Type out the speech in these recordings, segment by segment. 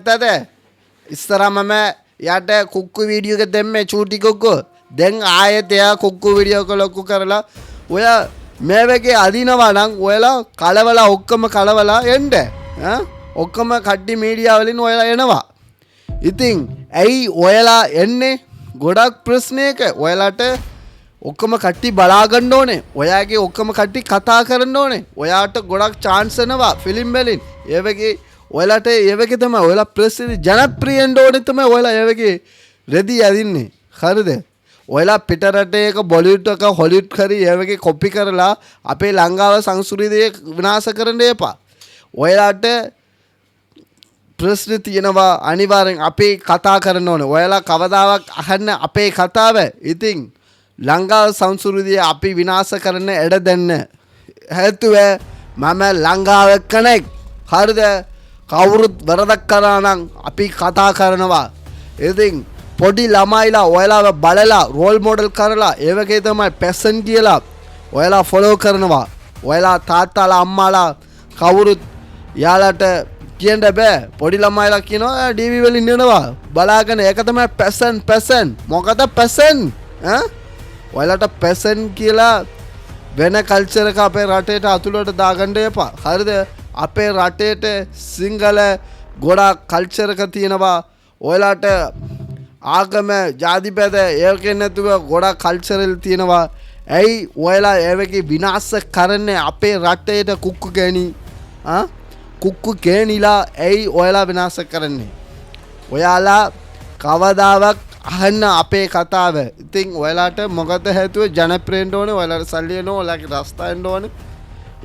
ඇත්තද ඉස්සරහම යට කුක්කු වීඩියෝ එක දැම්මේ චූටි කුක්කු. දැන් ආයෙත් එයා කුක්කු වීඩියෝ එක ලොකු කරලා ඔය මේ වගේ අදිනවා නම් ඔයලා කලවලා ඔක්කොම කලවලා එන්න. ඔක්කොම කඩ්ඩි මීඩියා වලින් ඔයලා එනවා. ඉතින් ඇයි ඔයලා එන්නේ? ගොඩක් ප්‍රශ්නයක ඔයලාට ඔක්කොම කට්ටි බලා ගන්න ඕනේ. ඔයාගේ ඔක්කොම කට්ටි කතා කරන්න ඕනේ. ඔයාට ගොඩක් chance එනවා ෆිල්ම් වලින්. ඒ වගේ ඔයලාට ඒ වගේ තමයි ඔයලා ප්‍රසිද්ධ ජනප්‍රියෙන්ඩ ඕනේ තමයි ඔයලා ඒ වගේ රෙදි යදින්නේ. හරිද? ඔයලා පිට රටේක බොලිවුඩ් එක හොලිවුඩ් කරි ඒ වගේ කොපි කරලා අපේ ලංකාව සංස්කෘතිය විනාශ කරන්න එපා. ඔයලාට ප්‍රශ්න තියෙනවා අනිවාර්යෙන් අපේ කතා කරන්න ඕනේ. ඔයාලා කවදාවත් අහන්න අපේ කතාව. ඉතින් ලංකාව සංස්කෘතිය අපි විනාශ කරන්න එඩ දෙන්න. හේතුව මම ලංකාව කෙනෙක්. හරිද? කවුරුත් වරදක් කරා නම් අපි කතා කරනවා. ඉතින් පොඩි ළමයිලා ඔයාලාව බලලා රෝල් මොඩල් කරලා ඒ වගේ තමයි පැෂන් කියලා ඔයාලා ෆලෝ කරනවා. ඔයාලා තාත්තාලා අම්මාලා කවුරුත් යාලට කියන්න බෑ. පොඩි ළමයිලා කියනවා ඩීවී වලින් එනවා බලාගෙන. ඒක තමයි පැෂන්. මොකද පැෂන්? ඔයාලට පැෂන් කියලා වෙන කල්චර් එක අපේ රටේට අතුලට දාගන්න එපා. හරිද? අපේ රටේට සිංහල ගොඩක් කල්චර් එක තියෙනවා. ඔයාලට ආගම ජාතිපැද ඒකෙන් නැතුව ගොඩක් කල්චරල් තියෙනවා. ඇයි ඔයාලා ඒ වගේ විනාශ කරන්නේ අපේ රටේට කුක්කු ගෑණි? කුක්කු ගෑණිලා ඇයි ඔයාලා විනාශ කරන්නේ? ඔයාලා කවදාවත් අහන්න අපේ කතාව. ඉතින් ඔයාලාට මොකද හේතුව? ජනප්‍රියෙන්ඩ ඕනේ. ඔයාලාට සල්ලි එනවා. ඔයාලගේ රස්තා එන්න ඕනේ.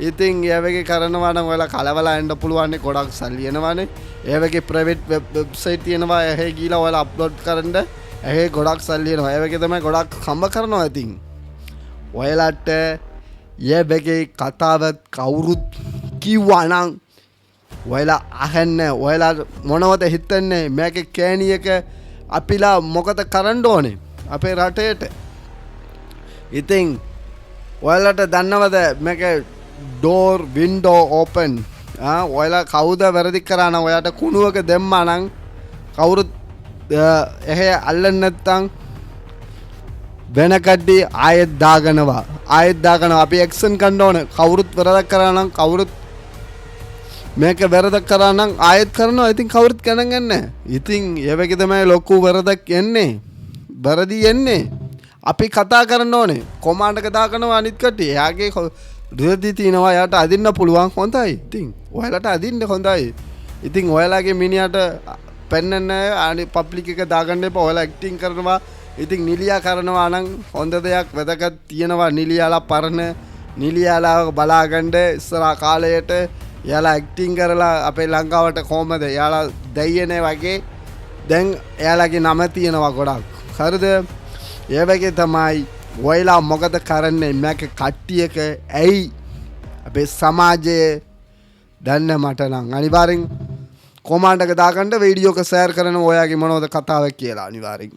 ඉතින් ඒ වගේ කරනවා නම් ඔයාලා කලවලා එන්න පුළුවන්. ගොඩක් සල්ලි එනවානේ. ඒ වගේ ප්‍රයිවට් වෙබ්සයිට් තියෙනවා. එහේ ගිහලා ඔයාලා අප්ලෝඩ් කරන්න. එහේ ගොඩක් සල්ලි එනවා. ඒ වගේ තමයි ගොඩක් කම්බ කරනවා. ඉතින් ඔයාලාට ඒ වගේ කතාව කවුරුත් කිව්වා නම් ඔයාලා අහන්න. ඔයාලා මොනවද හිතන්නේ? මේකේ කෑණියක අපිලා මොකද කරන්න ඕනේ අපේ රටේට? ඉතින් ඔයාලට දන්නවද මේක ඩෝර් වින්ඩෝ ඕපන්? ඔයාලා කවුද වැරදි කරා නම් ඔයාට කුණුවක දැම්මා නම් කවුරුත් එහෙ අල්ලන්නේ නැත්තම් වෙන කඩ්ඩි ආයෙත් දාගනවා. අපි ඇක්ෂන් ගන්න ඕනේ. කවුරුත් වැරදක් කරා නම් කවුරුත් මේක වැරදක් කරා නම් ආයෙත් කරනවා. ඉතින් කවුරුත් ගණන් ගන්නෑ. ඉතින් ඒ වගේ තමයි ලොකු වැරදක් එන්නේ. වැරදි එන්නේ. අපි කතා කරන්න ඕනේ. කොමාන්ඩ් එක දාගනවා අනිත් කට්ටිය. එයාගේ රුධි තියනවා. එයාට අදින්න පුළුවන්. හොඳයි. ඉතින් ඔයාලට අදින්න හොඳයි. ඉතින් ඔයාලගේ මිනිහට පෙන්නන්න අනිත් පබ්ලික් එක දාගන්න එපා. ඔයාලා ඇක්ටිං කරනවා. ඉතින් නිලියා කරනවා නම් හොඳ දෙයක් වැදගත් තියෙනවා. නිලියාලා පරණ නිලියාලා බලාගන්න ඉස්සරහා කාලයට යාලා ඇක්ටිං කරලා අපේ ලංකාවට කොහමද යාලා දෙයියනේ වගේ දැන් එයාලගේ නම තියෙනවා ගොඩක්. හරිද? ඒ වගේ තමයි ඔයලා මොකද කරන්නේ මේක කට්ටියක? ඇයි අපේ සමාජයේ දන්න මට නම් අනිවාර්යෙන් කොමාන්ඩ් එක දාගන්න වීඩියෝ එක ෂෙයාර් කරන ඔයාගේ මොනවද කතාවක් කියලා අනිවාර්යෙන්